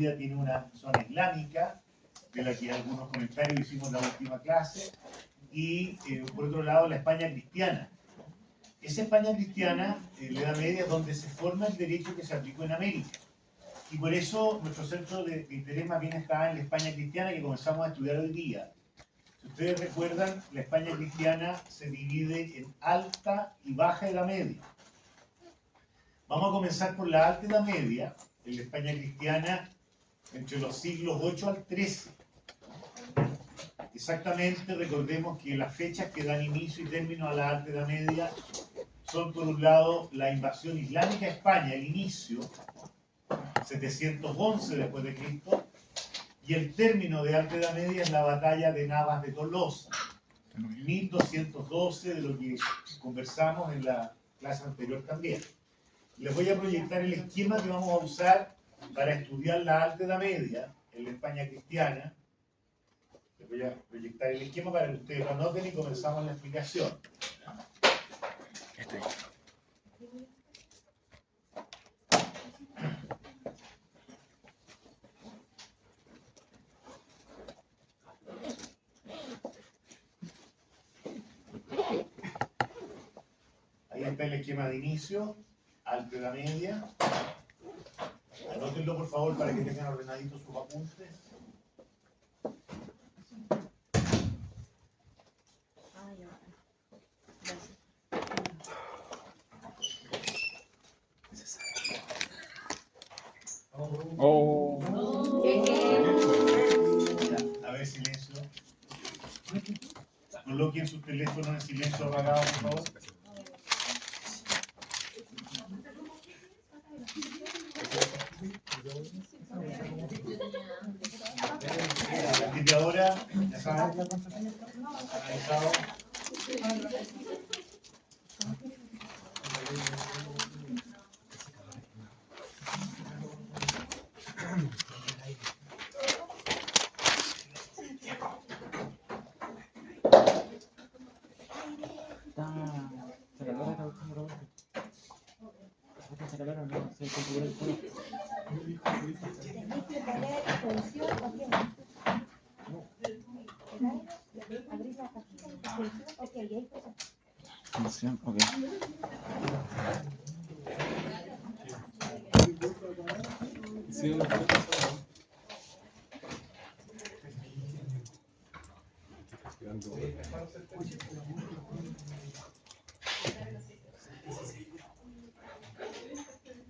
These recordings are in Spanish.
Libia tiene una zona islámica, de la que algunos comentarios hicimos en la última clase, y por otro lado la España cristiana. Esa España cristiana, en la Edad Media, es donde se forma el derecho que se aplicó en América. Y por eso nuestro centro de interés más bien está en la España cristiana que comenzamos a estudiar hoy día. Si ustedes recuerdan, la España cristiana se divide en alta y baja Edad Media. Vamos a comenzar por la alta Edad Media, en la España cristiana, entre los siglos 8 al 13. Exactamente, recordemos que las fechas que dan inicio y término a la Alta Edad Media son, por un lado, la invasión islámica a España, el inicio, 711 después de Cristo, y el término de Alta Edad Media es la batalla de Navas de Tolosa, 1212, de lo que conversamos en la clase anterior también. Les voy a proyectar el esquema que vamos a usar para estudiar la Alta Edad Media en la España cristiana. Les voy a proyectar el esquema para que ustedes lo anoten y comenzamos la explicación. Ahí está el esquema de inicio, Alta Edad Media. Anótenlo por favor para que tengan ordenaditos sus apuntes. Oh. A ver, silencio. Coloquen sus teléfonos en silencio apagado, por favor. A partir de ahora, ya saben, analizado.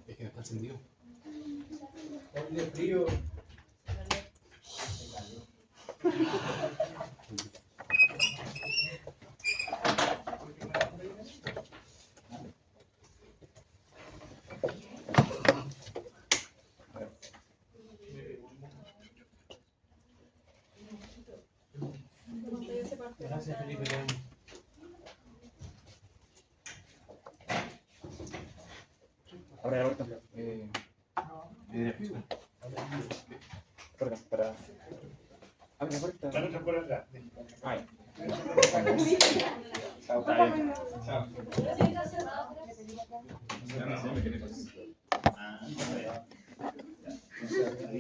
Es que no está encendido. Ponle frío. Gracias, Felipe. Ahora, para... Abre la puerta. La otra por atrás. Ay. Chao. Chao.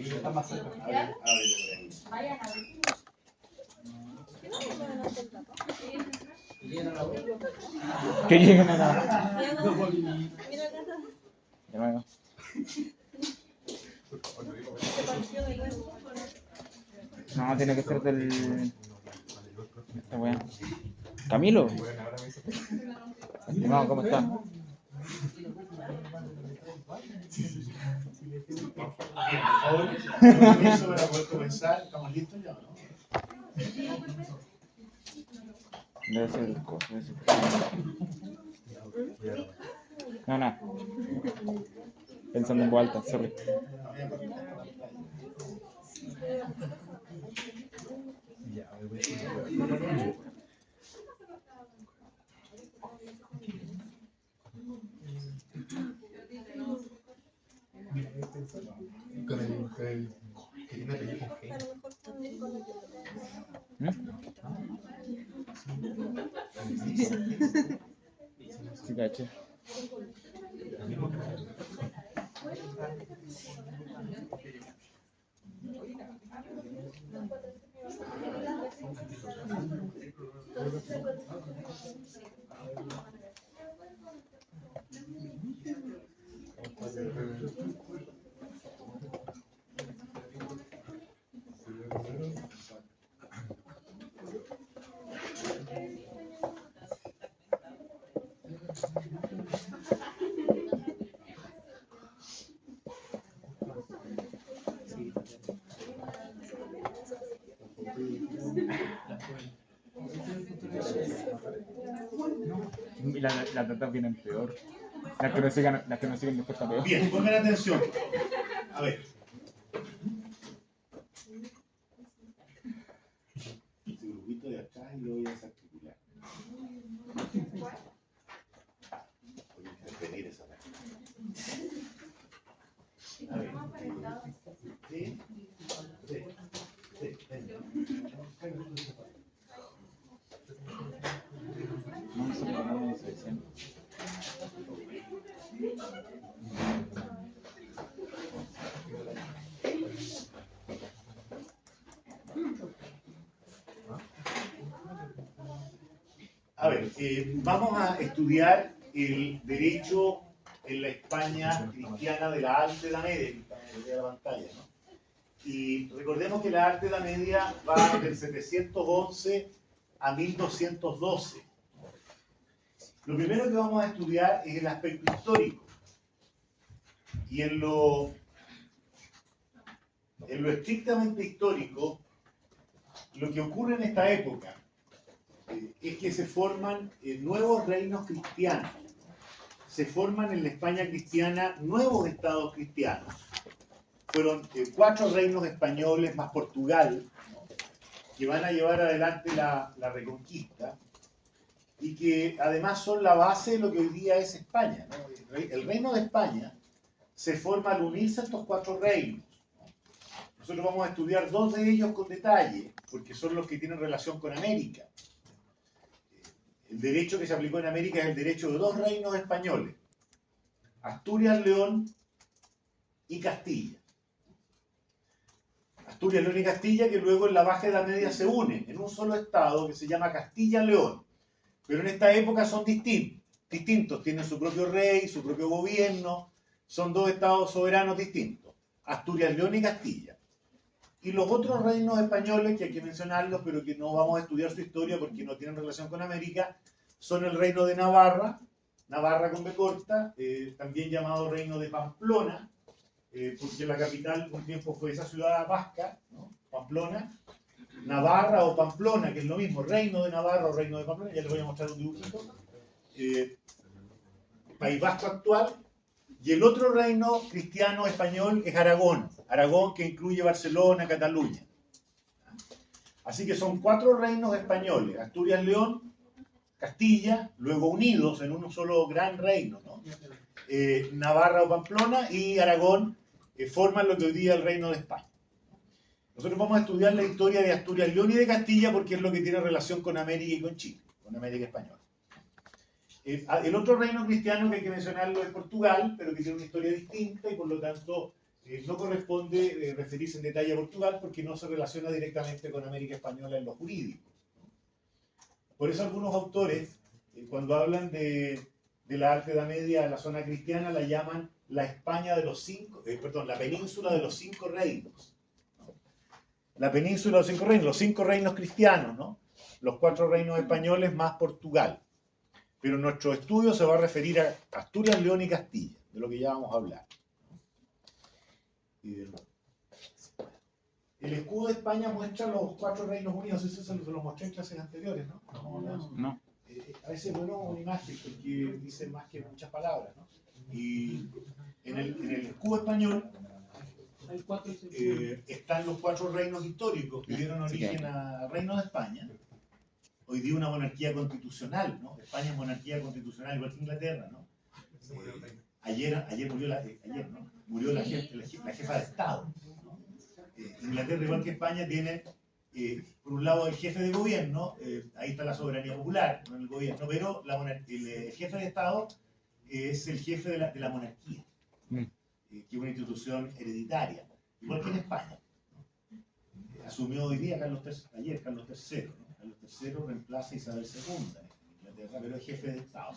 Está más cerca. Ábrele por ahí. Que lleguen a la... De nuevo. No, tiene que ser del... Esta weá. Camilo. No, ¿cómo está? Bien, por favor, permiso para poder comenzar. ¿Estamos listos ya o no? Debe ser el coso, debe ser. No. Pensando en voz alta, sorry. Con el que tiene apellido con G. Sí, caché. Y las datas vienen peor. Las que no siguen después está peor. Bien, pongan atención. A ver. Ese grupito de atrás y lo voy a desarticular. Voy a intervenir esa parte. A ver. ¿Sí? Sí. Sí. No sé cómo se dice. A ver, vamos a estudiar el derecho en la España cristiana de la Alta Edad Media, que está en la pantalla, ¿no? Y recordemos que la Alta Edad Media va del 711 a 1212. Lo primero que vamos a estudiar es el aspecto histórico. Y en lo estrictamente histórico, lo que ocurre en esta época es que se forman nuevos reinos cristianos. Se forman en la España cristiana nuevos estados cristianos. Fueron 4 reinos españoles más Portugal, ¿no?, que van a llevar adelante la Reconquista y que además son la base de lo que hoy día es España, ¿no? El reino de España se forma al unirse a estos 4 reinos. Nosotros vamos a estudiar 2 de ellos con detalle, porque son los que tienen relación con América. El derecho que se aplicó en América es el derecho de 2 reinos españoles: Asturias, León y Castilla. Asturias, León y Castilla, que luego en la Baja Edad Media se unen en un solo estado que se llama Castilla-León. Pero en esta época son distintos, tienen su propio rey, su propio gobierno, son 2 estados soberanos distintos: Asturias, León y Castilla. Y los otros reinos españoles, que hay que mencionarlos, pero que no vamos a estudiar su historia porque no tienen relación con América, son el reino de Navarra, Navarra con B corta, también llamado reino de Pamplona, porque la capital un tiempo fue esa ciudad vasca, ¿no?, Pamplona. Navarra o Pamplona, que es lo mismo, reino de Navarra o reino de Pamplona, ya les voy a mostrar un dibujito. País Vasco actual. Y el otro reino cristiano español es Aragón. Aragón, que incluye Barcelona, Cataluña. Así que son 4 reinos españoles: Asturias, León, Castilla, luego unidos en un solo gran reino, ¿no? Navarra o Pamplona y Aragón, forman lo que hoy día es el reino de España. Nosotros vamos a estudiar la historia de Asturias, León y de Castilla porque es lo que tiene relación con América y con Chile, con América española. El otro reino cristiano que hay que mencionarlo es Portugal, pero que tiene una historia distinta y por lo tanto no corresponde referirse en detalle a Portugal porque no se relaciona directamente con América española en lo jurídico. Por eso algunos autores, cuando hablan de la Alta Edad Media, la zona cristiana, la llaman la España de los la península de los 5 reinos. La península de los 5 reinos cristianos, ¿no? Los 4 reinos españoles más Portugal. Pero nuestro estudio se va a referir a Asturias, León y Castilla, de lo que ya vamos a hablar. El escudo de España muestra los 4 reinos unidos, eso se los mostré en clases anteriores, ¿no? No. A veces es bueno una imagen porque dice más que muchas palabras, ¿no? Y en el escudo español están los 4 reinos históricos que dieron origen al Reino de España. Hoy día una monarquía constitucional, ¿no? España es monarquía constitucional, igual que Inglaterra, ¿no? Ayer murió la jefa de Estado, ¿no? Inglaterra, igual que España, tiene por un lado el jefe de gobierno, ahí está la soberanía popular en el gobierno, pero el jefe de Estado es el jefe de la monarquía, que es una institución hereditaria, igual que en España, ¿no? Asumió hoy día ayer Carlos III, ¿no? Carlos III reemplaza a Isabel II en Inglaterra, pero es jefe de Estado.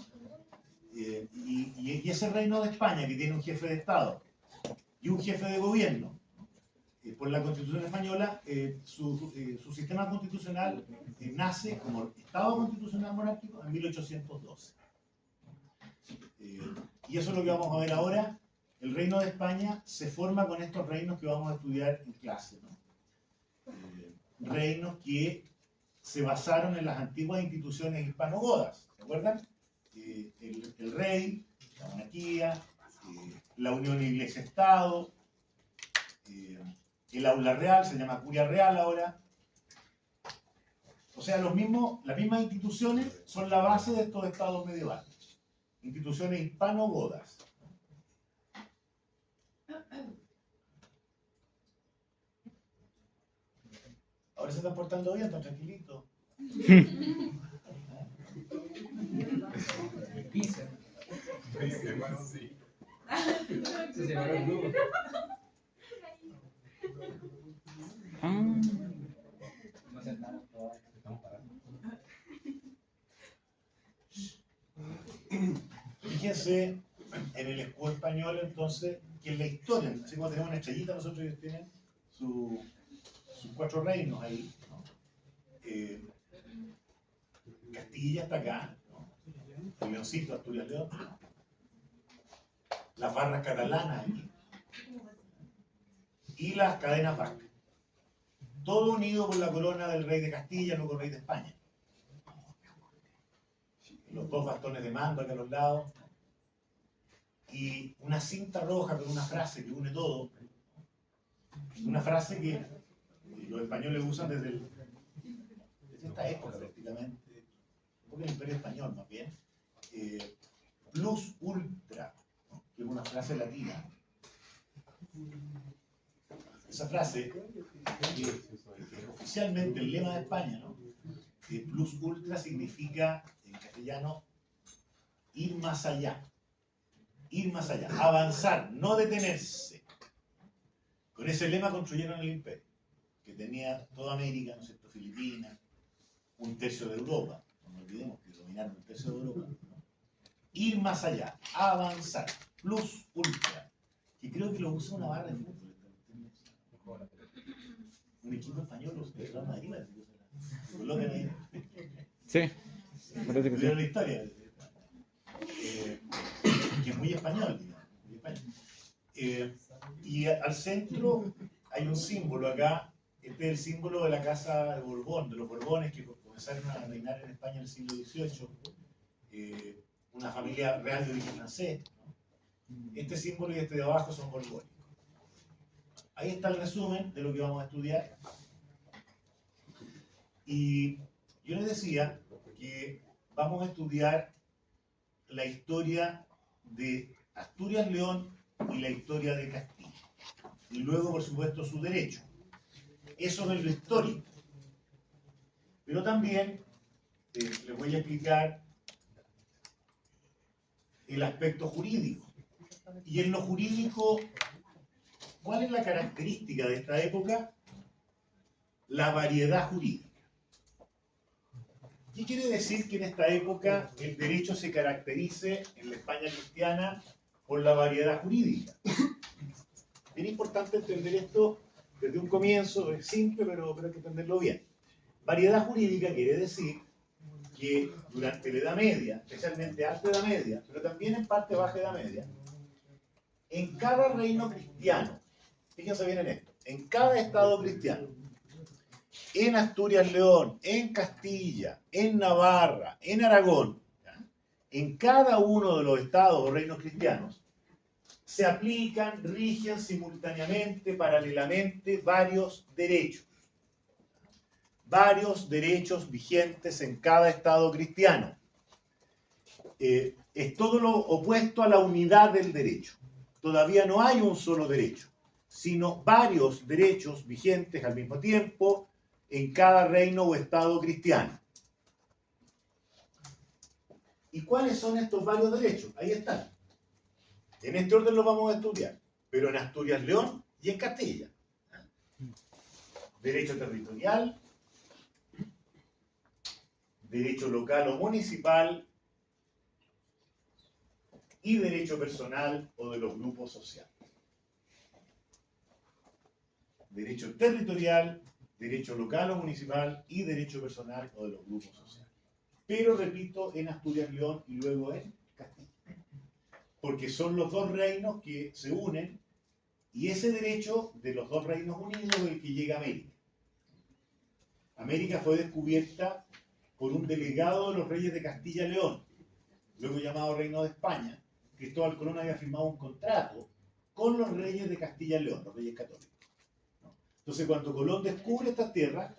Y ese reino de España, que tiene un jefe de Estado y un jefe de gobierno, por la Constitución española, su sistema constitucional nace como Estado constitucional monárquico en 1812. Y eso es lo que vamos a ver ahora. El reino de España se forma con estos reinos que vamos a estudiar en clase, ¿no? Reinos que se basaron en las antiguas instituciones hispano-godas, ¿se acuerdan? El rey, la monarquía, la unión iglesia-estado, el aula real, se llama curia real ahora. O sea, las mismas instituciones son la base de estos estados medievales. Instituciones hispano-godas. Ahora se están portando bien, están tranquilitos. Pizza. Sí. Se separó el grupo. No se nada. Estamos parados. Fíjense en el escudo español, entonces, que en la historia, así como tenemos una estrellita, nosotros ellos tienen sus 4 reinos ahí, ¿no? Castilla está acá, ¿no? El Leoncito, Asturias León, ¿no? Las barras catalanas aquí, y las cadenas vascas. Todo unido por la corona del rey de Castilla, luego rey de España. Los 2 bastones de mando acá a los lados, y una cinta roja con una frase que une todo, una frase que los españoles usan desde esta época prácticamente, porque el Imperio Español más bien, plus ultra, ¿no? Que es una frase latina. Esa frase, que es oficialmente el lema de España, ¿no? Plus ultra significa en castellano ir más allá, avanzar, no detenerse. Con ese lema construyeron el imperio, que tenía toda América, ¿no es cierto?, Filipinas, 1/3 de Europa, no olvidemos que dominaron 1/3 de Europa, ¿no? Ir más allá, avanzar, plus ultra, que creo que lo usa una barra de fútbol. Un equipo español, los de Real Madrid, lo colocan ahí. Sí, parece que sí. La historia, que es muy español, digamos, muy español. Y al centro hay un símbolo acá. Este es el símbolo de la casa de Borbón, de los Borbones que comenzaron a reinar en España en el siglo XVIII. Una familia real de origen francés, ¿no? Este símbolo y este de abajo son borbónicos. Ahí está el resumen de lo que vamos a estudiar. Y yo les decía que vamos a estudiar la historia de Asturias León y la historia de Castilla. Y luego, por supuesto, su derecho. Eso es lo histórico. Pero también les voy a explicar el aspecto jurídico. Y en lo jurídico, ¿cuál es la característica de esta época? La variedad jurídica. ¿Qué quiere decir que en esta época el derecho se caracterice en la España cristiana por la variedad jurídica? Es importante entender esto desde un comienzo, es simple, pero hay que entenderlo bien. Variedad jurídica quiere decir que durante la Edad Media, especialmente Alta Edad Media, pero también en parte Baja Edad Media, en cada reino cristiano, fíjense bien en esto, en cada estado cristiano, en Asturias León, en Castilla, en Navarra, en Aragón, ¿ya? En cada uno de los estados o reinos cristianos, se aplican, rigen simultáneamente, paralelamente, varios derechos vigentes en cada estado cristiano. Es todo lo opuesto a la unidad del derecho. Todavía no hay un solo derecho, sino varios derechos vigentes al mismo tiempo en cada reino o estado cristiano. ¿Y cuáles son estos varios derechos? Ahí están. En este orden los vamos a estudiar, pero en Asturias León y en Castilla. Derecho territorial, derecho local o municipal y derecho personal o de los grupos sociales. Derecho territorial, derecho local o municipal y derecho personal o de los grupos sociales. Pero repito, en Asturias, León y luego en Castilla. Porque son los dos reinos que se unen y ese derecho de los dos reinos unidos es el que llega a América. América fue descubierta por un delegado de los reyes de Castilla y León, luego llamado Reino de España. Cristóbal Colón había firmado un contrato con los reyes de Castilla y León, los reyes católicos. Entonces, cuando Colón descubre estas tierras,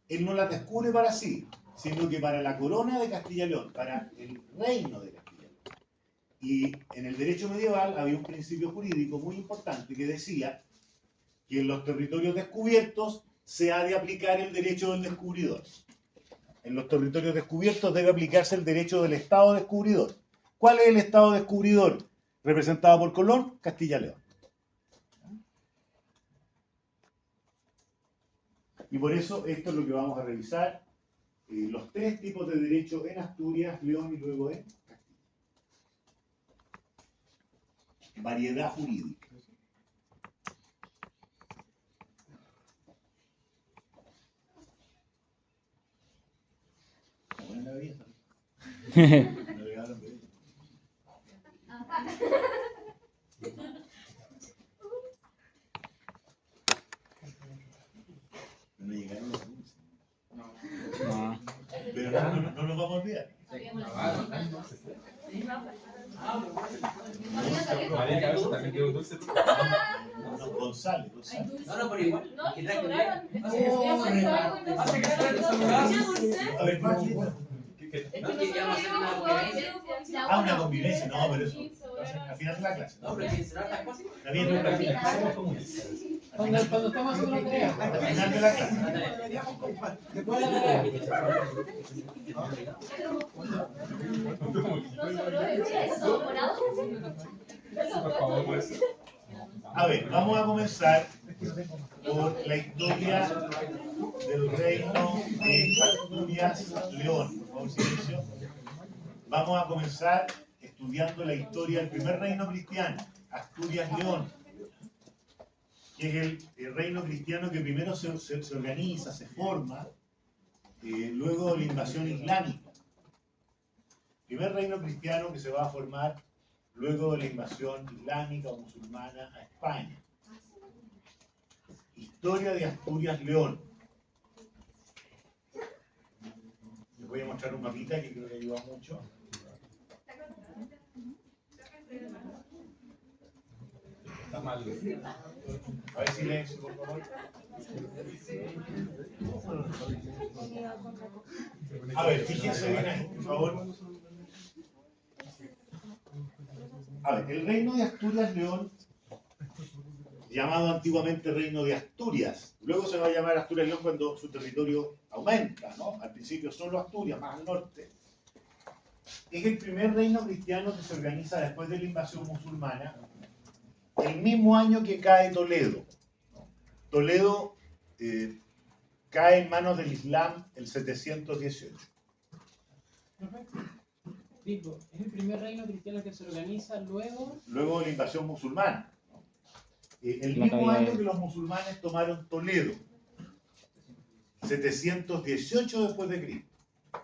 él no las descubre para sí, sino que para la corona de Castilla y León, para el reino de Castilla y León. Y en el derecho medieval había un principio jurídico muy importante que decía que en los territorios descubiertos se ha de aplicar el derecho del descubridor. En los territorios descubiertos debe aplicarse el derecho del Estado descubridor. ¿Cuál es el Estado descubridor? Representado por Colón, Castilla y León. Y por eso esto es lo que vamos a revisar, los tres tipos de derecho en Asturias, León y luego en Castilla. Variedad jurídica. Buena la vida. No llegaron los dulces. No. Pero no nos vamos a olvidar. María Cabeza también quiere un dulce. No, González. No, pero igual. No, Que trae sobraron. que- A ver, Paqui. No, que ya vamos a hacer una convivencia. Ah, una convivencia. No, pero eso. Al final de la clase. No, pero que se estas cosas. Está bien, no, al final. Somos comunes. Cuando estamos haciendo la tarea. Al final de la clase. Después de la tarea. Por favor, pues. A ver, vamos a comenzar por la historia del reino de Asturias-León. Por favor, silencio. Vamos a comenzar estudiando la historia del primer reino cristiano, Asturias-León, que es el reino cristiano que primero se organiza, se forma, luego de la invasión islámica. Primer reino cristiano que se va a formar luego de la invasión islámica o musulmana a España. Historia de Asturias-León. Les voy a mostrar un mapita que creo que ayuda mucho. Está mal. A ver, silencio, por favor. A ver, fíjense bien ahí, por favor. A ver, el reino de Asturias-León, llamado antiguamente Reino de Asturias, luego se va a llamar Asturias-León cuando su territorio aumenta, ¿no? Al principio solo Asturias, más al norte. Es el primer reino cristiano que se organiza después de la invasión musulmana, el mismo año que cae Toledo. Toledo cae en manos del Islam el 718. Digo, es el primer reino cristiano que se organiza luego. Luego de la invasión musulmana. El La mismo caída año de- que los musulmanes tomaron Toledo, 718 después de Cristo.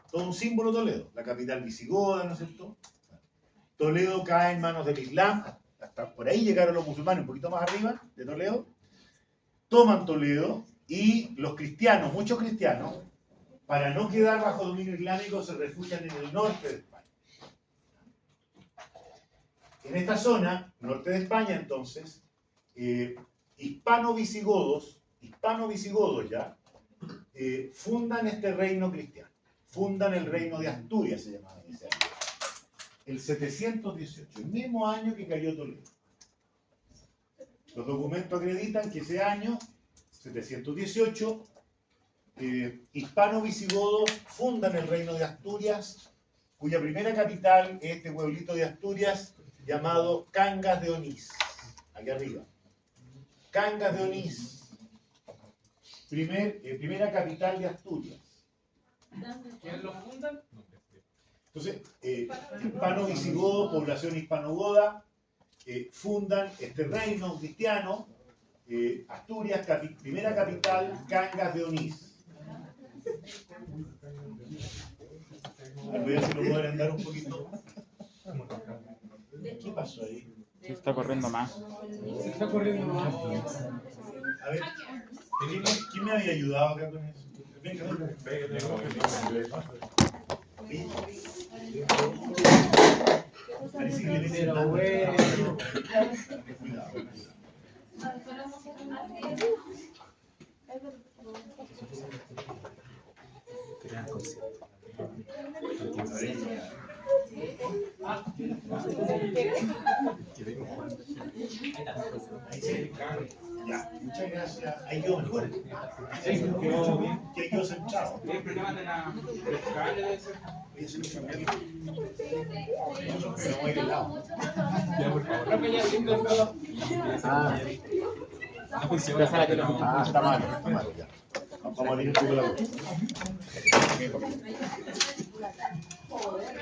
Todo un símbolo Toledo, la capital visigoda, ¿no es cierto? Toledo cae en manos del Islam, hasta por ahí llegaron los musulmanes, un poquito más arriba de Toledo, toman Toledo y los cristianos, muchos cristianos, para no quedar bajo dominio islámico, se refugian en el norte de España. En esta zona, norte de España entonces, hispano-visigodos ya, fundan este reino cristiano, fundan el reino de Asturias, se llamaba en ese año, el 718, el mismo año que cayó Toledo. Los documentos acreditan que ese año, 718, hispano-visigodos fundan el reino de Asturias, cuya primera capital es este pueblito de Asturias llamado Cangas de Onís, aquí arriba. Cangas de Onís, primera capital de Asturias. ¿Quiénes lo fundan? Entonces, hispano-visigodo, población hispano-goda, fundan este reino cristiano, Asturias, primera capital, Cangas de Onís. Voy a ver si lo pueden andar un poquito. ¿Qué pasó ahí? Se está corriendo más. Se está corriendo más. A ver, ¿quién me había ayudado acá con eso? Venga, parece que le meten Pero tanto. bueno. Cuidado. Crean concierto. Que venga Juan. Ya, muchas gracias. Ahí quedó mejor. Sí, quedó bien. Que quedó centrado. El problema de la cable debe ser. Voy a hacer un cambio. Pero muy de lado. Ya, por favor. Creo que ya se intentó. No funciona. Está mal, ya. Vamos a abrir un poco la boca.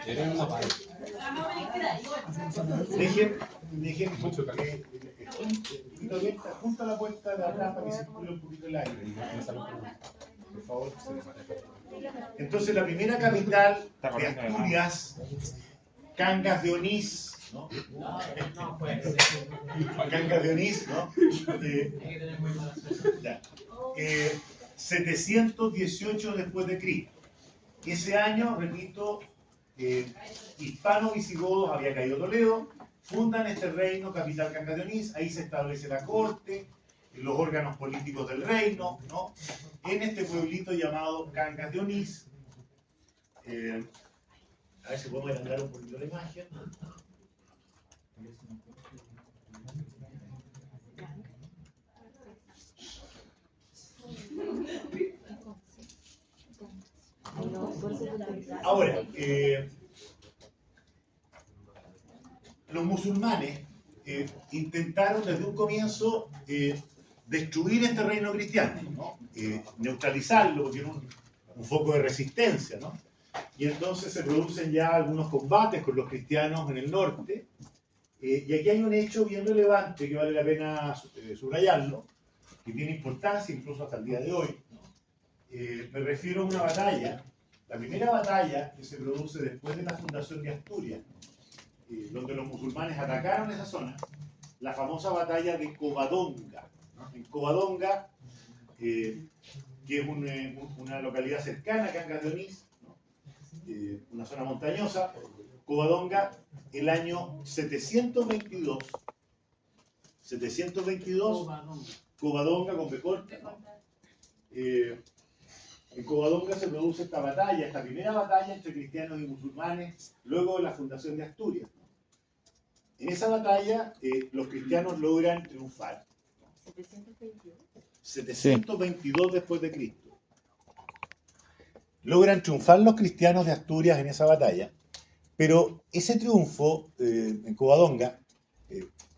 Era una pared. Dejen mucho café. Junto a la puerta de atrás para que circule un poquito el aire. Por favor. Entonces, la primera capital de Asturias, Cangas de Onís, ¿no? Cangas de Onís, ¿no? Ya. 718 después de Cristo. Ese año, repito, hispano-visigodos, había caído Toledo, fundan este reino, capital Cangas de Onís, ahí se establece la corte, los órganos políticos del reino, ¿no? En este pueblito llamado Cangas de Onís. A ver si podemos agrandar un poquito la imagen. Ahora, los musulmanes intentaron desde un comienzo destruir este reino cristiano, ¿no? Neutralizarlo, porque era un foco de resistencia, ¿no? Y entonces se producen ya algunos combates con los cristianos en el norte, y aquí hay un hecho bien relevante que vale la pena subrayarlo, que tiene importancia incluso hasta el día de hoy, ¿no? Me refiero a una batalla, la primera batalla que se produce después de la fundación de Asturias, donde los musulmanes atacaron esa zona, la famosa batalla de Covadonga, ¿no? En Covadonga, que es una localidad cercana a Cangas de Onís, ¿no? Una zona montañosa, Covadonga, el año 722, Covadonga con B corta, ¿no? En Covadonga se produce esta batalla, esta primera batalla entre cristianos y musulmanes, luego de la fundación de Asturias, ¿no? En esa batalla, los cristianos logran triunfar. 722 después de Cristo. Logran triunfar los cristianos de Asturias en esa batalla, pero ese triunfo en Covadonga,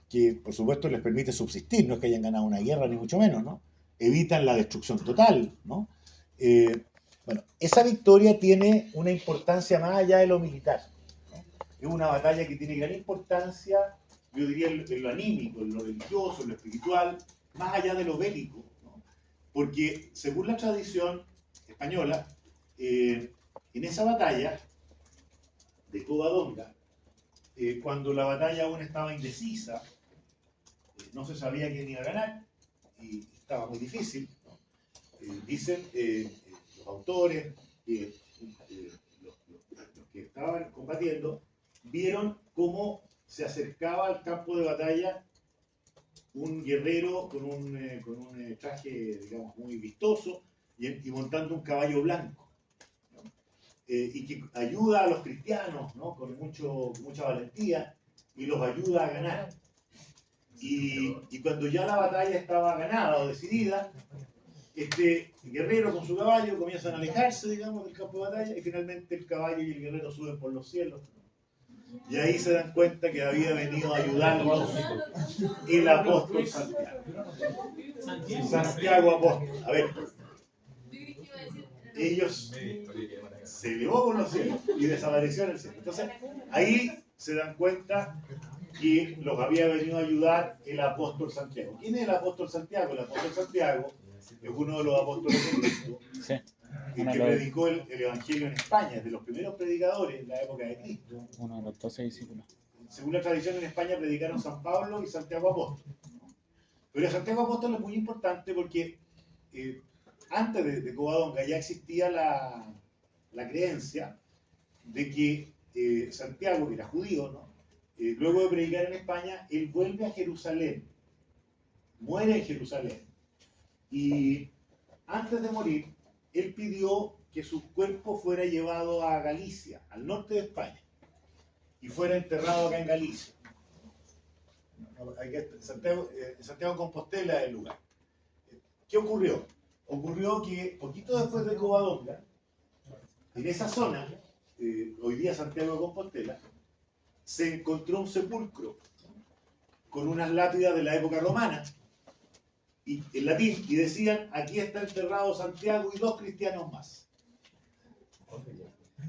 que por supuesto les permite subsistir, no es que hayan ganado una guerra ni mucho menos, ¿no? Evitan la destrucción total, ¿no? Bueno, esa victoria tiene una importancia más allá de lo militar, ¿no? Es una batalla que tiene gran importancia, yo diría, en lo anímico, en lo religioso, en lo espiritual, más allá de lo bélico, ¿no? Porque según la tradición española, en esa batalla de Covadonga, cuando la batalla aún estaba indecisa, no se sabía quién iba a ganar y estaba muy difícil, ¿no? Dicen los autores que los que estaban combatiendo vieron cómo se acercaba al campo de batalla un guerrero con un traje, digamos, muy vistoso y montando un caballo blanco, ¿no? Y que ayuda a los cristianos, ¿no? Con mucha valentía y los ayuda a ganar. Y cuando ya la batalla estaba ganada o decidida, este guerrero con su caballo comienzan a alejarse, digamos, del campo de batalla y finalmente el caballo y el guerrero suben por los cielos. Y ahí se dan cuenta que había venido a ayudarlos el apóstol Santiago. Santiago apóstol. A ver, ellos se elevó por los cielos y desapareció en el cielo. Entonces, ahí se dan cuenta que los había venido a ayudar el apóstol Santiago. ¿Quién es el apóstol Santiago? El apóstol Santiago es uno de los apóstoles de Cristo, Sí. que predicó el Evangelio en España, es de los primeros predicadores en la época de Cristo. Uno de los 12 discípulos. Según la tradición, en España predicaron San Pablo y Santiago Apóstol. Pero Santiago Apóstol es muy importante porque antes de Covadonga ya existía la creencia de que Santiago, que era judío, ¿no? Luego de predicar en España, él vuelve a Jerusalén, muere en Jerusalén, y antes de morir, él pidió que su cuerpo fuera llevado a Galicia, al norte de España, y fuera enterrado acá en Galicia. Santiago de Compostela es el lugar. ¿Qué ocurrió? Ocurrió que poquito después de Covadonga, en esa zona, hoy día Santiago de Compostela, se encontró un sepulcro con unas lápidas de la época romana, y en latín, y decían: aquí está enterrado Santiago y 2 cristianos más.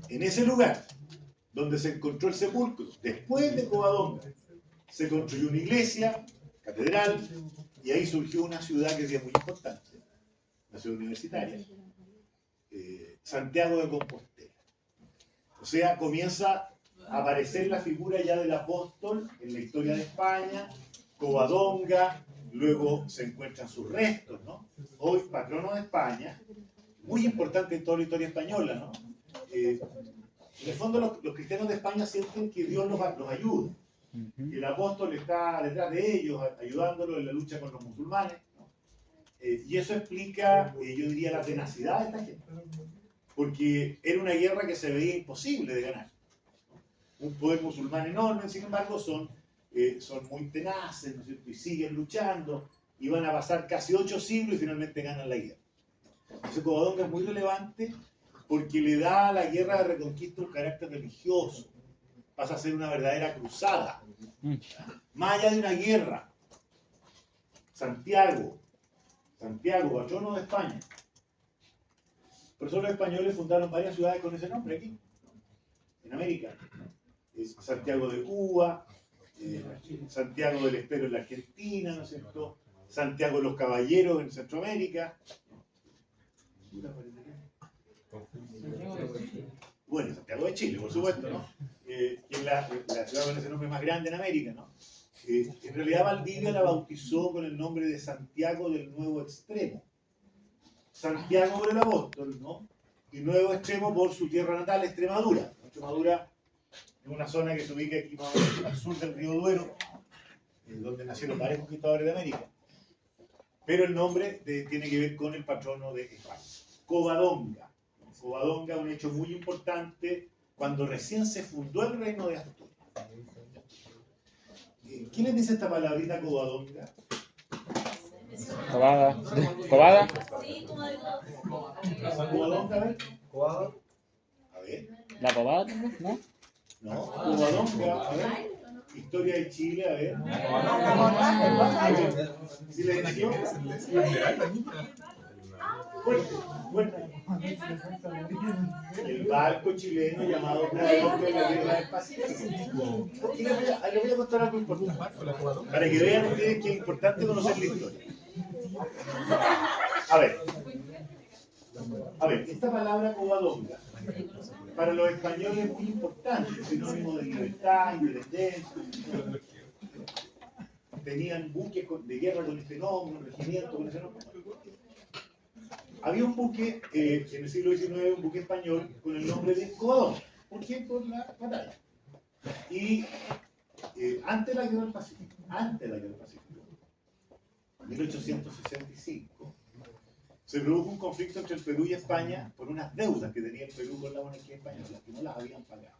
En ese lugar, donde se encontró el sepulcro, después de Covadonga, se construyó una iglesia, catedral, y ahí surgió una ciudad que es muy importante, la ciudad universitaria, Santiago de Compostela. O sea, comienza a aparecer la figura ya del apóstol en la historia de España, Covadonga, luego se encuentran sus restos, ¿no? Hoy patrono de España, muy importante en toda la historia española, ¿no? En el fondo los cristianos de España sienten que Dios los ayuda, que el apóstol está detrás de ellos, ayudándolos en la lucha con los musulmanes, ¿no? Y eso explica, yo diría, la tenacidad de esta gente, porque era una guerra que se veía imposible de ganar. Un poder musulmán enorme, sin embargo, son muy tenaces, ¿no es cierto? Y siguen luchando, y van a pasar casi 8 siglos y finalmente ganan la guerra. Entonces Covadonga es muy relevante porque le da a la guerra de Reconquista un carácter religioso, pasa a ser una verdadera cruzada. Más allá de una guerra, Santiago, patrono de España. Por eso los españoles fundaron varias ciudades con ese nombre aquí, en América. Santiago de Cuba, Santiago del Estero en la Argentina, ¿no es cierto? Santiago de los Caballeros en Centroamérica. Bueno, Santiago de Chile, por supuesto, ¿no? Que es la ciudad con ese nombre más grande en América, ¿no? En realidad Valdivia la bautizó con el nombre de Santiago del Nuevo Extremo. Santiago por el apóstol, ¿no? Y Nuevo Extremo por su tierra natal, Extremadura. Extremadura es una zona que se ubica aquí más o menos al sur del río Duero, donde nacieron varios conquistadores de América. Pero el nombre tiene que ver con el patrono de España. Covadonga. Covadonga, un hecho muy importante cuando recién se fundó el reino de Asturias. ¿Quién les dice esta palabrita Covadonga? Covada. ¿Covada? Covadonga, a ver. Covada. A ver. ¿La covada también? ¿No? No, Covadonga, a ver. Historia de Chile, a ver. Silencio. Fuerte, fuerte. El barco chileno llamado Covadonga en la guerra del Pacífico. Y les voy a contar algo importante, para que vean ustedes que es importante conocer la historia. A ver, esta palabra Covadonga, para los españoles es muy importante, sinónimo de libertad, independencia. Tenían buques de guerra con este nombre, un regimiento con ese nombre. Había un buque en el siglo XIX, un buque español con el nombre de Covadonga. ¿Por qué? Por la batalla. Y antes de la guerra del Pacífico, en 1865, se produjo un conflicto entre el Perú y España por unas deudas que tenía el Perú con la monarquía española, que no las habían pagado.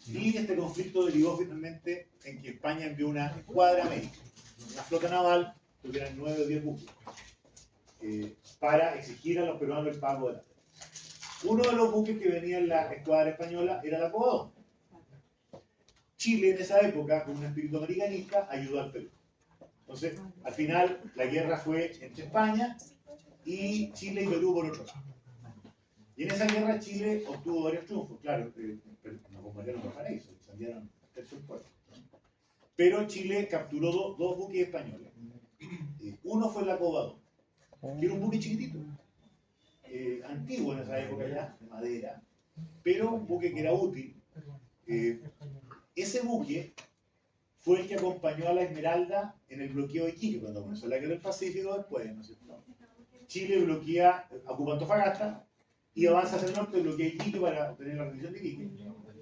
Y este conflicto derivó finalmente en que España envió una escuadra América, una flota naval, que eran 9 o 10 buques, para exigir a los peruanos el pago de la deuda. Uno de los buques que venía en la escuadra española era la Covadonga. Chile en esa época, con un espíritu americanista, ayudó al Perú. Entonces, al final, la guerra fue entre España y Chile y Perú por otro lado. Y en esa guerra Chile obtuvo varios triunfos, claro, nos bombardearon los paraísos, incendiaron el puerto. Pero Chile capturó dos buques españoles. Uno fue el Acobado, que era un buque chiquitito, antiguo en esa época ya, de madera, pero un buque que era útil. Ese buque fue el que acompañó a la Esmeralda en el bloqueo de Iquique, cuando comenzó la guerra del Pacífico después, ¿no es cierto? Chile bloquea, ocupa Antofagasta y avanza hacia el norte, bloquea Iquique para obtener la rendición de Iquique.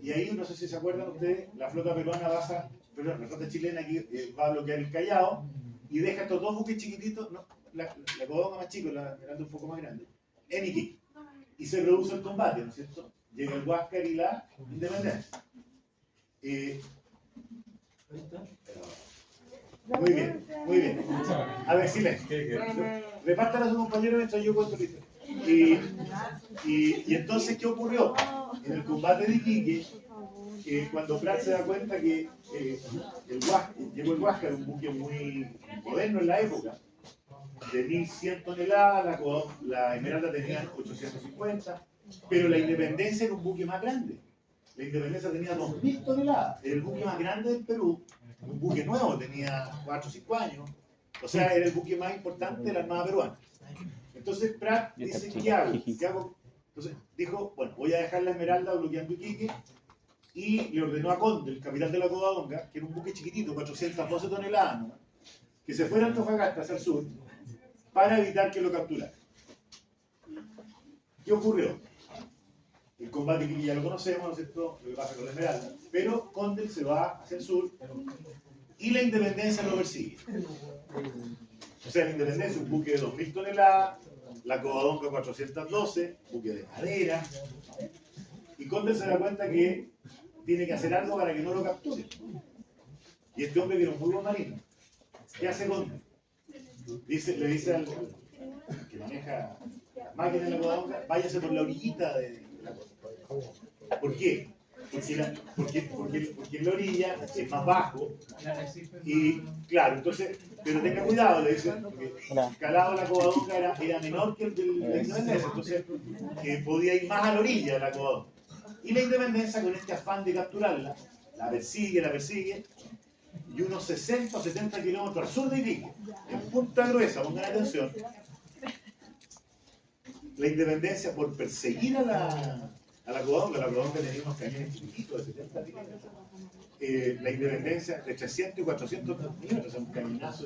Y ahí, no sé si se acuerdan ustedes, la flota peruana la flota chilena aquí va a bloquear el Callao y deja estos dos buques chiquititos, no, la Codonga más chico, la Esmeralda un poco más grande, en Iquique. Y se produce el combate, ¿no es cierto? Llega el Huáscar y la Independencia. Muy bien, muy bien. A ver, silencio. Repartan a su compañero mientras yo cuento la historia. Y entonces, ¿qué ocurrió? En el combate de Iquique, cuando Prat se da cuenta que llegó el Huáscar, un buque muy moderno en la época, de 1100 toneladas, la Esmeralda tenía 850, pero la Independencia era un buque más grande. La Independencia tenía 2000 toneladas, era el buque más grande del Perú, un buque nuevo, tenía 4 o 5 años, o sea, era el buque más importante de la Armada Peruana. Entonces Prat dice, ¿qué hago? Entonces dijo, bueno, voy a dejar la Esmeralda bloqueando Iquique, y le ordenó a Conde, el capitán de la Covadonga, que era un buque chiquitito, 412 toneladas, ¿no?, que se fuera a Antofagasta hacia el sur, para evitar que lo capturaran. ¿Qué ocurrió? El combate que ya lo conocemos, ¿no es cierto?, lo que pasa con la Esmeralda, pero Condell se va hacia el sur y la Independencia lo persigue. O sea, la Independencia, un buque de 2000 toneladas, la Covadonga 412, buque de madera, y Condell se da cuenta que tiene que hacer algo para que no lo capture. Y este hombre que era un muy buen marino, ¿qué hace Condell? Le dice al que maneja las máquinas de la Covadonga, váyase por la orillita de la costa. ¿Por qué? Porque en la orilla es más bajo y claro, entonces, pero tenga cuidado, le dicen, porque el calado de la Covadonga era menor que el de la Independencia, entonces podía ir más a la orilla de la Covadonga. Y la Independencia, con este afán de capturarla, la persigue, y unos 60 o 70 kilómetros al sur de Iquique, en Punta Gruesa, pongan atención, la Independencia, por perseguir a la Covadonga tenía unos cañones chiquititos de 70 milímetros, la Independencia de 300 y 400 milímetros, un cañonazo,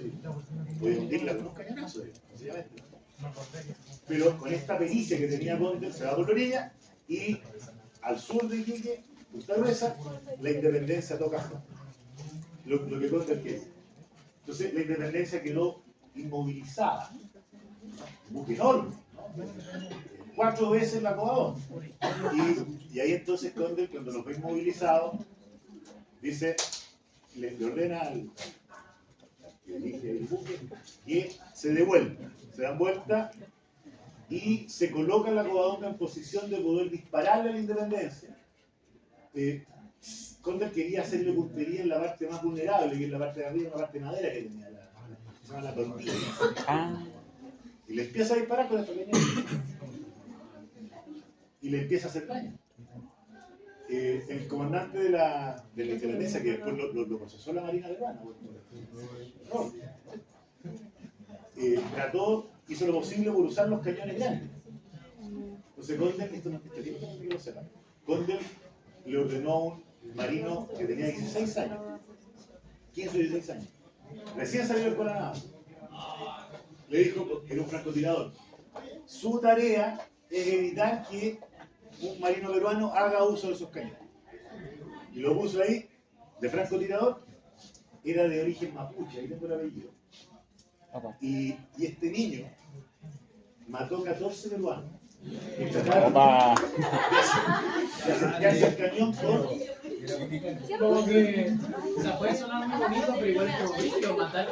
puede hundirla con un cañonazo, sencillamente. Pero con esta pericia que tenía Condell, se va por la orilla, y al sur de Iquique, Punta Gruesa, la Independencia toca fondo. Lo que Condell quiere. Entonces la Independencia quedó inmovilizada, un buque enorme, ¿no? 4 veces la Covadonga. Y ahí entonces Condell, cuando lo ve inmovilizado, dice, le ordena al que dirige el buque que se devuelva. Se dan vuelta y se coloca la Covadonga en posición de poder dispararle a la Independencia. Condell quería hacerle puntería en la parte más vulnerable, que es la parte de arriba, la parte de madera que tenía, se llama la tortilla. Y le empieza a disparar con esta pequeña y le empieza a hacer daño. El comandante de la Independencia, que después lo procesó la Marina Peruana, hizo lo posible por usar los cañones grandes. Entonces Condell, esto no es que lo sepa, Condell le ordenó a un marino que tenía 16 años, 15 o 16 años, recién salió del Colanado, le dijo, era un francotirador, su tarea es evitar que un marino peruano haga uso de esos cañones. Y lo puso ahí, de francotirador, era de origen mapuche, ahí tengo el apellido. Y este niño mató 14 peruanos. Y trataron de acercarse al cañón por... Como que, o sea, puede sonar muy bonito, pero igual es bonito matar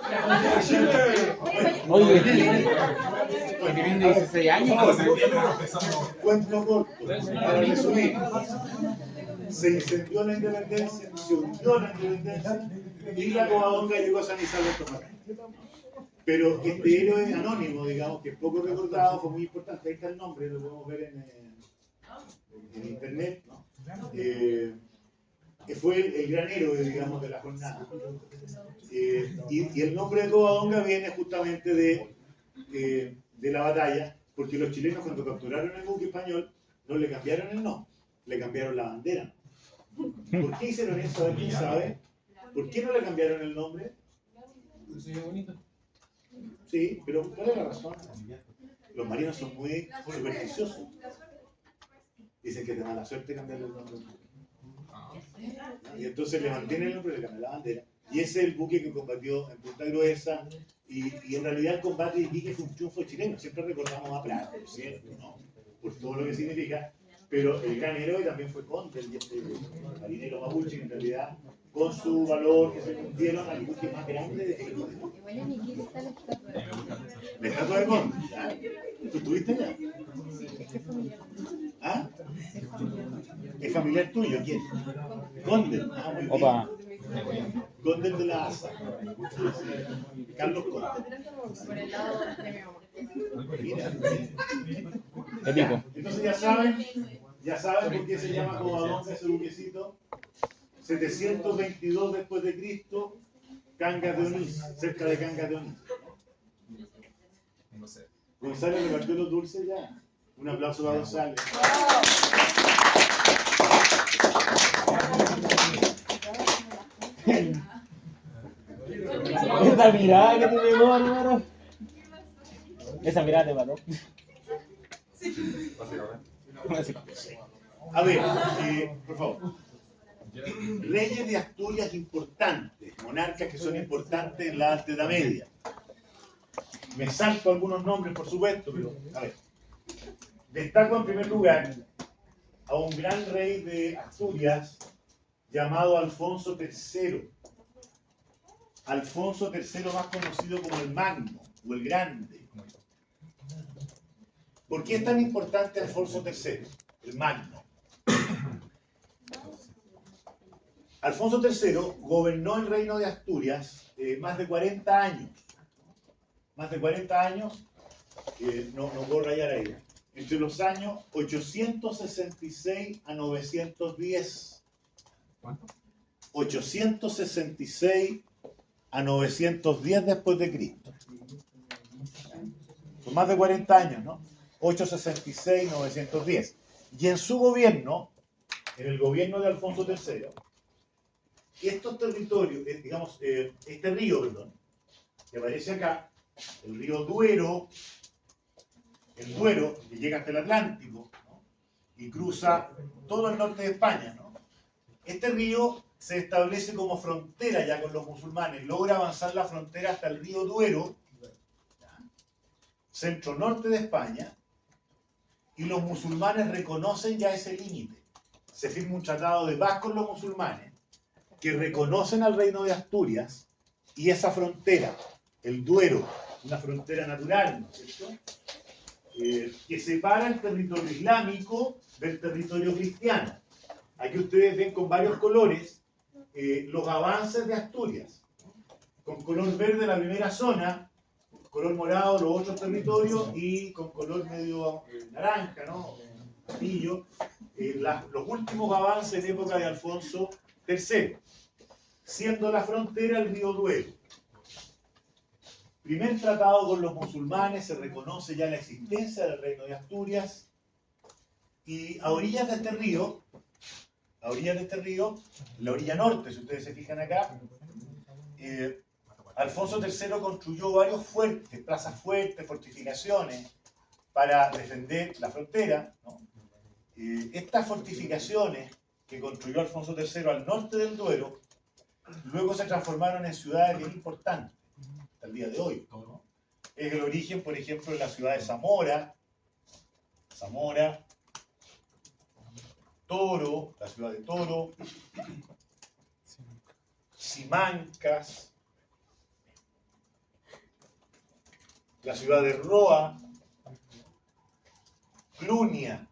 Oye, porque viene de 16 años. Cuento corto, para resumir. Se incendió la Independencia, se hundió la Independencia y la Covadonga llegó a San Isabel de Tomar. Pero este héroe anónimo, digamos, que es poco recordado, fue muy importante. Ahí está el nombre, lo podemos ver en internet, ¿no? Que fue el gran héroe, digamos, de la jornada. Y el nombre de Covadonga viene justamente de la batalla, porque los chilenos cuando capturaron el buque español no le cambiaron el nombre, le cambiaron la bandera. ¿Por qué hicieron eso? ¿Alguien sabe? ¿Por qué no le cambiaron el nombre? Se ve bonito. Sí, pero ¿cuál es la razón? Los marinos son muy supersticiosos. Dicen que es de mala suerte cambiarle el nombre. Y entonces le mantienen el nombre y le cambian la bandera. Y ese es el buque que combatió en Punta Gruesa. Y en realidad el combate de Iquique fue un triunfo chileno. Siempre recordamos a Prat, ¿cierto? ¿No? Por todo lo que significa. Pero el gran héroe también fue Conde, el marinero mapuche, en realidad, con su valor que se cumplieron al buque más grande de Chile. Igual en Iquique está la estatua. La estatua de Conde. ¿Ya? ¿Tú estuviste allá? Es que es familiar. ¿Ah? Es familiar. ¿Es familiar tuyo? ¿Quién? Conde. Ah, muy bien. Opa. Conde de la ASA. Carlos Conde. Por el lado de mi mamá. Mira. Épico. Entonces ya saben por qué se llama Covadonga ese buquecito. 722 después de Cristo, Cangas de Onís, cerca de Cangas de Onís. González repartió los dulces ya. Un aplauso para González. Esa mirada que te pegó, hermano. Esa mirada te mató. A ver, por favor. Reyes de Asturias importantes, monarcas que son importantes en la Alta Edad Media. Me salto algunos nombres, por supuesto, pero a ver. Destaco en primer lugar a un gran rey de Asturias llamado Alfonso III. Alfonso III, más conocido como el Magno o el Grande. ¿Por qué es tan importante Alfonso III, el Magno? Alfonso III gobernó el reino de Asturias más de 40 años. Más de 40 años, no puedo rayar ahí. Entre los años 866 a 910. ¿Cuánto? 866 a 910 después de Cristo. Son más de 40 años, ¿no? 866, 910. Y en su gobierno, en el gobierno de Alfonso III, estos territorios, digamos, este río, perdón, que aparece acá, el río Duero, el Duero, que llega hasta el Atlántico, ¿no? Y cruza todo el norte de España, ¿no? Este río se establece como frontera ya con los musulmanes, logra avanzar la frontera hasta el río Duero, centro-norte de España, y los musulmanes reconocen ya ese límite. Se firma un tratado de paz con los musulmanes, que reconocen al reino de Asturias, y esa frontera, el Duero, una frontera natural, ¿no es cierto?, que separa el territorio islámico del territorio cristiano. Aquí ustedes ven con varios colores los avances de Asturias. Con color verde la primera zona, color morado los otros territorios y con color medio naranja, ¿no? Amarillo, los últimos avances en época de Alfonso III, siendo la frontera el río Duero. Primer tratado con los musulmanes, se reconoce ya la existencia del reino de Asturias, y a orillas de este río, la orilla norte, si ustedes se fijan acá, Alfonso III construyó varios fuertes, plazas fuertes, fortificaciones, para defender la frontera, ¿no? Estas fortificaciones que construyó Alfonso III al norte del Duero, luego se transformaron en ciudades bien importantes, hasta el día de hoy, ¿no? Es el origen, por ejemplo, de la ciudad de Zamora, Toro, la ciudad de Toro, Simancas, la ciudad de Roa, Clunia,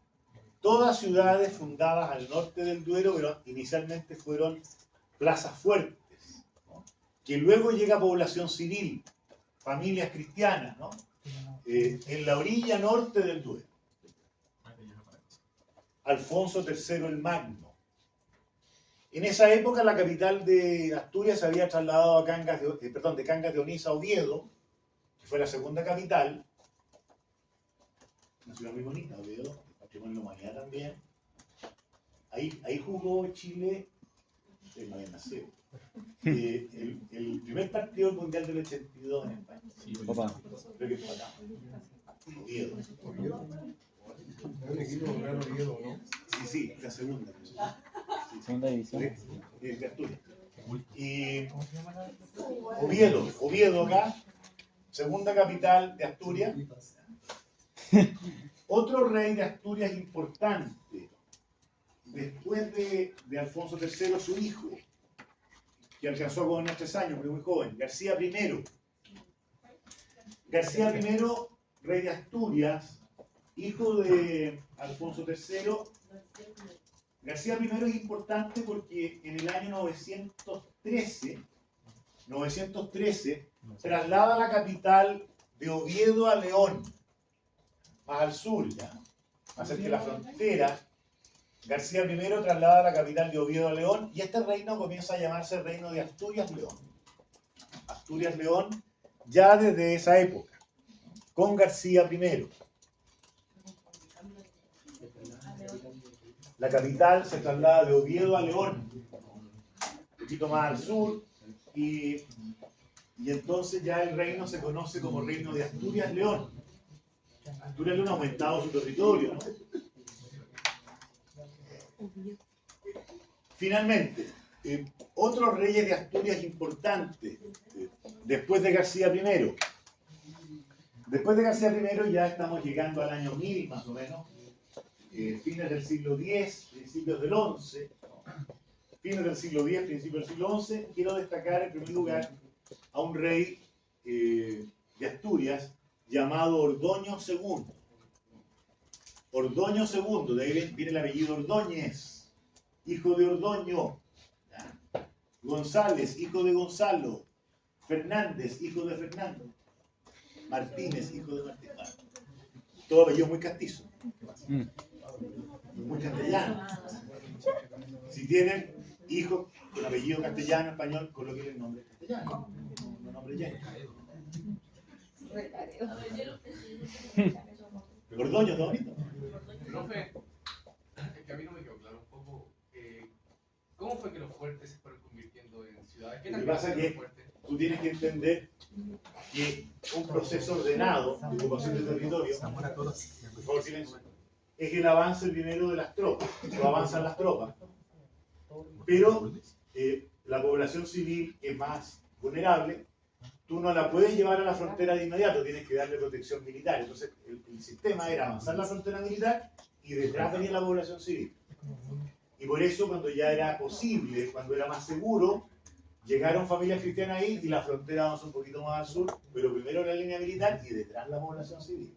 todas ciudades fundadas al norte del Duero, pero inicialmente fueron plazas fuertes, ¿no? Que luego llega población civil, familias cristianas, ¿no? En la orilla norte del Duero. Alfonso III el Magno. En esa época la capital de Asturias se había trasladado a de Cangas de Onís a Oviedo, que fue la segunda capital. Una ciudad muy bonita, Oviedo, patrimonio de la humanidad también. Ahí jugó Chile, no había nacido, el primer partido del Mundial del 82 en España. Papá. Creo que fue acá. Oviedo. Un equipo Real Oviedo, ¿no? Sí, la segunda. Segunda división. De Asturias. Y Oviedo acá, segunda capital de Asturias. Otro rey de Asturias importante, después de Alfonso III, su hijo, que alcanzó a gobernar 3 años, pero muy joven, García I. García I, rey de Asturias, hijo de Alfonso III. García I es importante porque en el año 913 traslada la capital de Oviedo a León, más al sur ya, más cerca de la frontera. García I traslada la capital de Oviedo a León y este reino comienza a llamarse Reino de Asturias-León. Asturias-León ya desde esa época, con García I. La capital se traslada de Oviedo a León, un poquito más al sur, y entonces ya el reino se conoce como Reino de Asturias-León. Asturias-León ha aumentado su territorio, ¿no? Finalmente, otros reyes de Asturias importantes, después de García I. Después de García I ya estamos llegando al año 1000 más o menos, fines del siglo X, principios del XI, fines del siglo X, principios del siglo XI. Quiero destacar en primer lugar a un rey de Asturias llamado Ordoño II. Ordoño II, de ahí viene el apellido Ordóñez, hijo de Ordoño. González, hijo de Gonzalo. Fernández, hijo de Fernando. Martínez, hijo de Martín. Todo apellido muy castizo. Muy castellano. Si tienen hijos con apellido castellano, español, coloquen el nombre castellano, no nombre lleno. Ordoño, ¿está bonito? Profe, es que a mí no me quedó claro un poco cómo fue que los fuertes se fueron convirtiendo en ciudades. ¿Qué Lo que tan pasa es grandes que eran los fuertes? tú tienes que entender que un proceso ordenado de ocupación del territorio, por favor, silencio, es el avance primero de las tropas, o avanzan las tropas, pero la población civil es más vulnerable, tú no la puedes llevar a la frontera de inmediato, tienes que darle protección militar. Entonces el sistema era avanzar la frontera militar y detrás venía la población civil. Y por eso cuando ya era posible, cuando era más seguro, llegaron familias cristianas ahí y la frontera avanzó un poquito más al sur, pero primero la línea militar y detrás la población civil.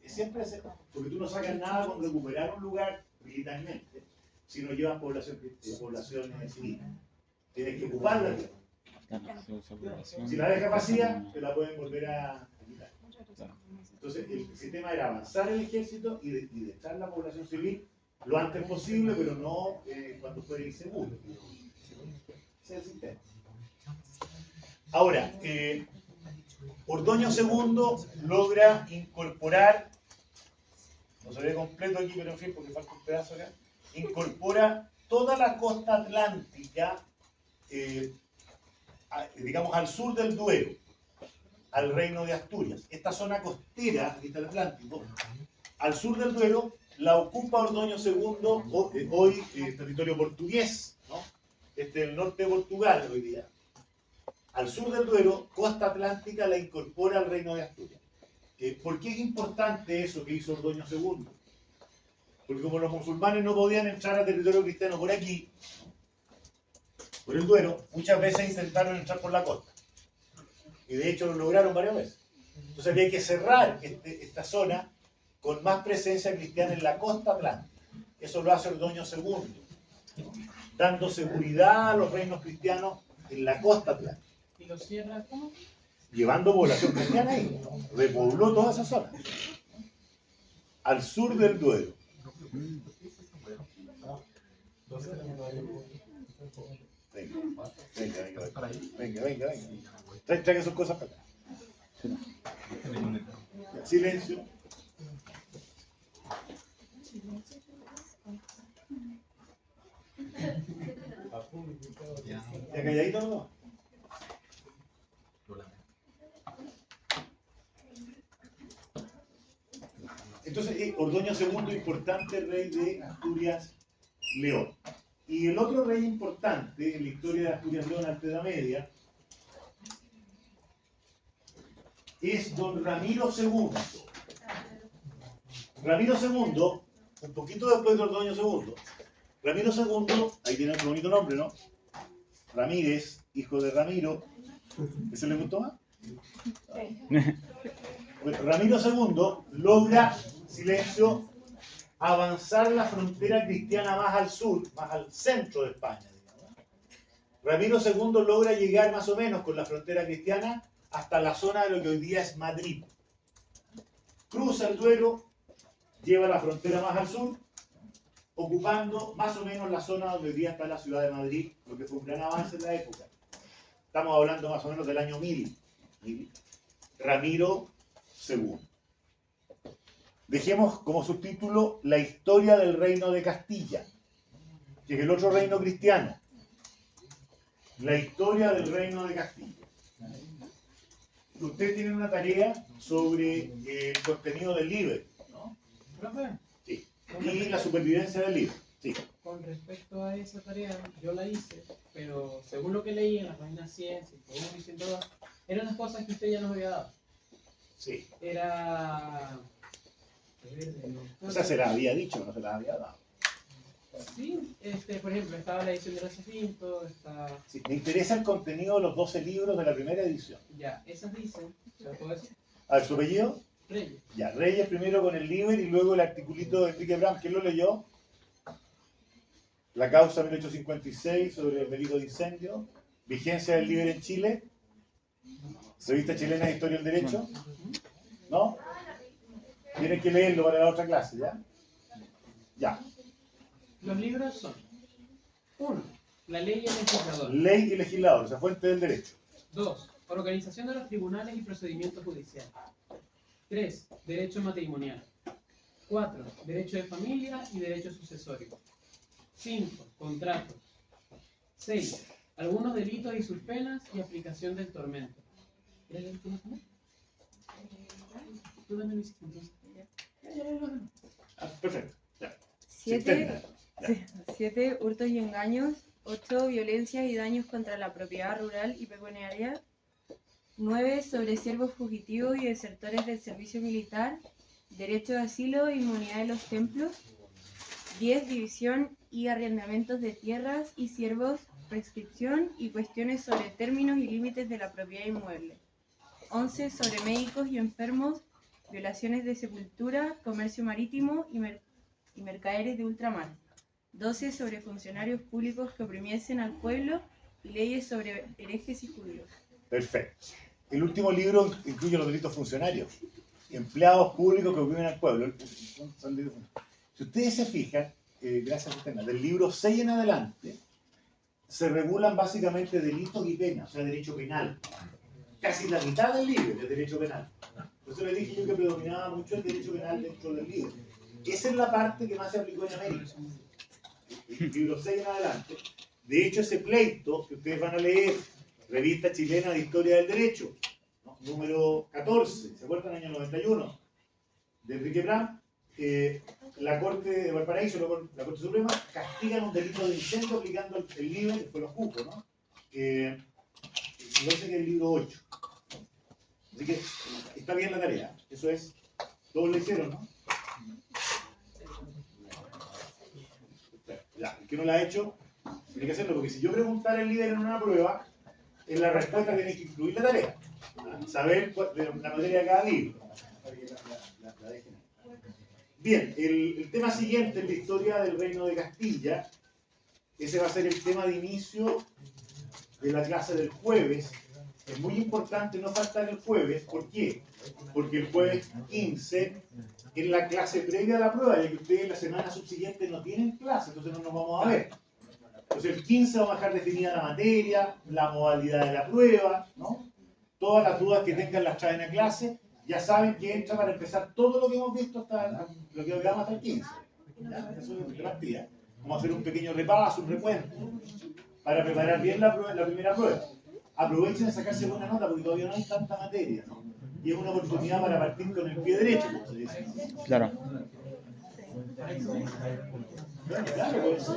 Es siempre ese, porque tú no sacas nada con recuperar un lugar militarmente si no llevas población civil. Tienes que ocuparla. Si la dejas vacía, te la pueden volver a quitar. Entonces el sistema era avanzar el ejército y detrás la población civil lo antes posible, pero no cuando fuera inseguro. Ese es el sistema. Ahora, Ordoño II logra incorporar, no se ve completo aquí, pero en fin, porque falta un pedazo acá, incorpora toda la costa atlántica, digamos al sur del Duero, al reino de Asturias. Esta zona costera del Atlántico, al sur del Duero, la ocupa Ordoño II, hoy territorio portugués, ¿no? Este es el norte de Portugal hoy día. Al sur del Duero, costa atlántica la incorpora al reino de Asturias. ¿Por qué es importante eso que hizo Ordoño II? Porque como los musulmanes no podían entrar a territorio cristiano por aquí, por el Duero, muchas veces intentaron entrar por la costa. Y de hecho lo lograron varias veces. Entonces había que cerrar esta zona con más presencia cristiana en la costa atlántica. Eso lo hace Ordoño II, dando seguridad a los reinos cristianos en la costa atlántica. ¿Y los cierra cómo? Llevando población cristiana ahí, repobló toda esa zona. Al sur del Duero. Venga. Traigan sus cosas para acá. Silencio. ¿Ya calladito no? Entonces, Ordoño II, importante rey de Asturias, León. Y el otro rey importante en la historia de Asturias, León, ante la Edad Media, es don Ramiro II. Ramiro II, un poquito después de Ordoño II, Ramiro II, ahí tiene otro bonito nombre, ¿no? Ramírez, hijo de Ramiro. ¿Ese le gustó más? Ramiro II logra, silencio, avanzar la frontera cristiana más al sur, más al centro de España, digamos. Ramiro II logra llegar más o menos con la frontera cristiana hasta la zona de lo que hoy día es Madrid. Cruza el Duero, lleva la frontera más al sur, ocupando más o menos la zona donde hoy día está la ciudad de Madrid, lo que fue un gran avance en la época. Estamos hablando más o menos del año 1000. Ramiro II. Dejemos como subtítulo la historia del reino de Castilla, que es el otro reino cristiano. La historia del reino de Castilla. Ustedes tienen una tarea sobre el contenido del libro, ¿no? Profe, Sí. Y la supervivencia del libro. Sí. con respecto a esa tarea, yo la hice, pero según lo que leí en la página 100, 101 y 102, eran las cosas que usted ya nos había dado. Sí. Era... O sea, se la había dicho, no se la había dado. Sí, por ejemplo, estaba la edición de los Jacinto, está... Sí, me interesa el contenido de los 12 libros de la primera edición. Ya, esas dicen, ¿se puede decir? A ver, ¿su apellido? Reyes. Ya, Reyes primero con el libro y luego el articulito de Enrique Brahms. ¿Quién lo leyó? La causa 1856 sobre el delito de incendio. Vigencia del libro en Chile. Revista Chilena de Historia del Derecho. ¿No? Tienen que leerlo para la otra clase, ¿ya? Ya. Los libros son: 1. La ley y el legislador. Ley y legislador, esa fuente del derecho. 2. Organización de los tribunales y procedimientos judiciales. 3. Derecho matrimonial. 4. Derecho de familia y derecho sucesorio. 5. Contratos. 6. Algunos delitos y sus penas y aplicación del tormento. ¿Quieres leer tú también? Tú también lo hiciste, entonces. Perfecto. Ya. 7. 7. Hurtos y engaños. 8. Violencias y daños contra la propiedad rural y pecuniaria. 9. Sobre siervos fugitivos y desertores del servicio militar. Derecho de asilo e inmunidad de los templos. 10. División y arrendamientos de tierras y siervos, prescripción y cuestiones sobre términos y límites de la propiedad inmueble. 11. Sobre médicos y enfermos, violaciones de sepultura, comercio marítimo y mercaderes de ultramar. 12. Sobre funcionarios públicos que oprimiesen al pueblo y leyes sobre herejes y judíos. Perfecto. El último libro incluye los delitos funcionarios. Empleados públicos que oprimen al pueblo. Son delitos. Si ustedes se fijan, gracias a usted, del libro 6 en adelante, se regulan básicamente delitos y penas, o sea, derecho penal. Casi la mitad del libro es derecho penal. Por eso les dije yo que predominaba mucho el derecho penal dentro del libro. Esa es la parte que más se aplicó en América. El libro 6 en adelante. De hecho, ese pleito que ustedes van a leer, Revista Chilena de Historia del Derecho, ¿no? Número 14, ¿se acuerdan? Año 91, de Enrique Brahms, la Corte de Valparaíso, la Corte Suprema, castigan un delito de incendio aplicando el libro, que fue los juzgos, ¿no? Me parece que es el libro 8. Así que está bien la tarea. Eso es, todos lo hicieron, ¿no? Ya, el que no la ha hecho, tiene que hacerlo, porque si yo preguntara el líder en una prueba, en la respuesta tiene que incluir la tarea. Saber la materia de cada libro. La dejen ahí. Bien, el tema siguiente es la historia del Reino de Castilla. Ese va a ser el tema de inicio de la clase del jueves. Es muy importante no faltar el jueves. ¿Por qué? Porque el jueves 15 en la clase previa a la prueba, ya que ustedes la semana subsiguiente no tienen clase, entonces no nos vamos a ver. Entonces el 15 vamos a dejar definida la materia, la modalidad de la prueba, ¿no? Todas las dudas que tengan las traen a clase, ya saben que entra para empezar todo lo que hemos visto hasta lo que veamos hasta el 15. ¿Ya? Eso es de partida. Vamos a hacer un pequeño repaso, un recuento, para preparar bien la primera prueba. Aprovechen de sacarse buena nota porque todavía no hay tanta materia, ¿no? Y es una oportunidad para partir con el pie derecho, como se dice. Claro. Claro, pues.